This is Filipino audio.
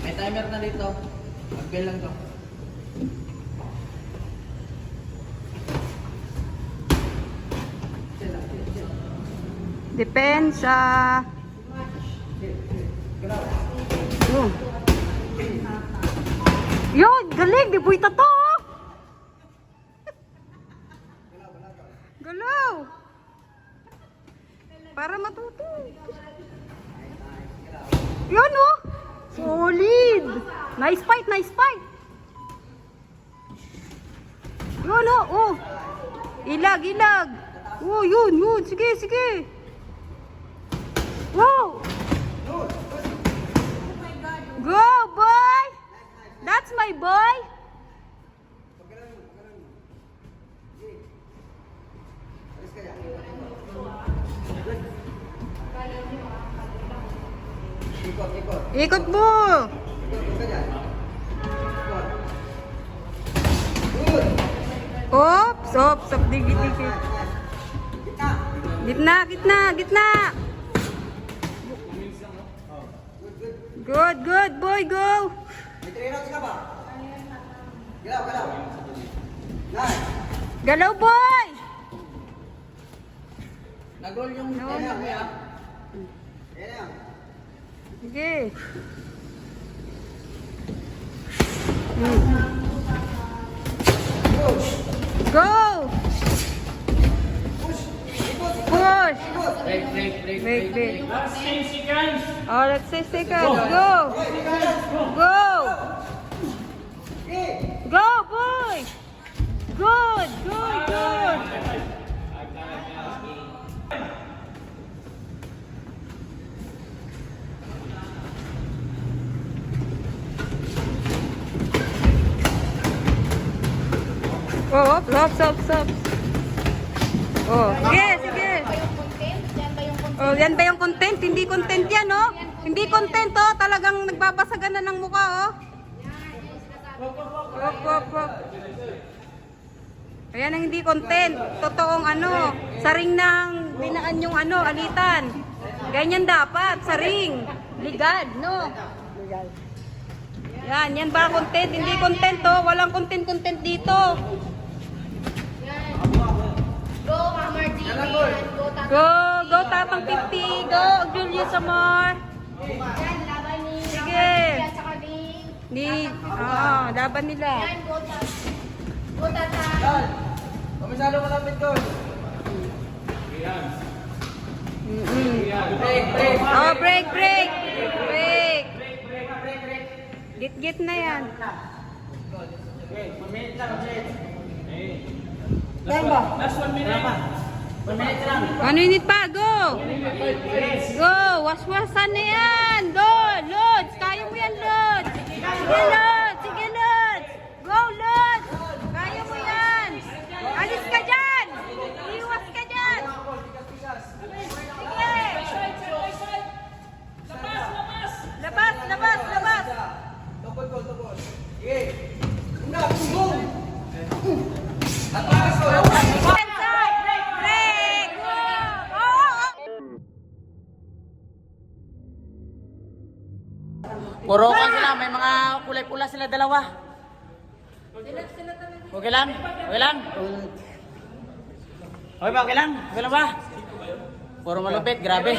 May timer na dito. Mag-bell lang to. Depensa. Yun. Yun, galing. Di buwita to. Galaw. Para matuto. Yun oh. Solid. Nice fight, nice fight. Yun oh, oh. Ilag, ilag. Oh, yun, yun. Sige, sige. Wow. Go, boy. That's my boy. Ikot, ikot. Ikot mo. Oops, oops, op, dikit, dikit. Gitna, gitna, gitna. Good, good, boy, go. May 3 rounds ka ba? Galaw, galaw. Nice. Galaw, boy. Nag-roll yung timer mo ya. Ayan yan. Sige. Go. Push. Break, break, break, Break, break. Last 10 seconds. Oh, let's 6 seconds. Go. Go. Go, boy. Good, good, good. Oh, ops, ops, ops. Oh, sige, sige. Oh, yan ba yung content? Hindi content yan, oh. Hindi content, oh. Talagang nagbabasagan na ng mukha, oh. Wop, wop, wop. Ayan ang hindi content. Totoong ano, saring ng binaan yung ano, alitan. Ganyan dapat, saring. Legal, no? Yan, yan ba content? Hindi content, oh. Walang content dito. Go, Hammer TV. Go, Tata. Go, go Tatang 50. Go, Julius Amor. Yan, laban ni Sige. Hammer TV at saka ni... Laban nila. Yan, go, Tata. Go, Tata. Yan. Komisalo malapit ko. Break, break. Oh, break, break. Break. Git-git na yan. Okay, 1 minute lang, Jet. Last 1 minute. 1 minute lang. 1 minute pa, go. Go, waswasan na yan. Go, Lods. Kaya mo yan, Lods. Sige, Lods. Sige, Lods. Go, Lods. Kaya mo yan. Alis ka dyan. Iwas ka dyan. Sige. Labas, labas, labas. Tupod ko, tupod. Okay. Una, boom! Atras ko. Inside. Break. Go. Oh. Puro ka sila, may mga kulay pula sila dalawa. Okay lang? Okay lang? Okay ba? Okay lang? Okay lang ba? Puro malupit, grabe.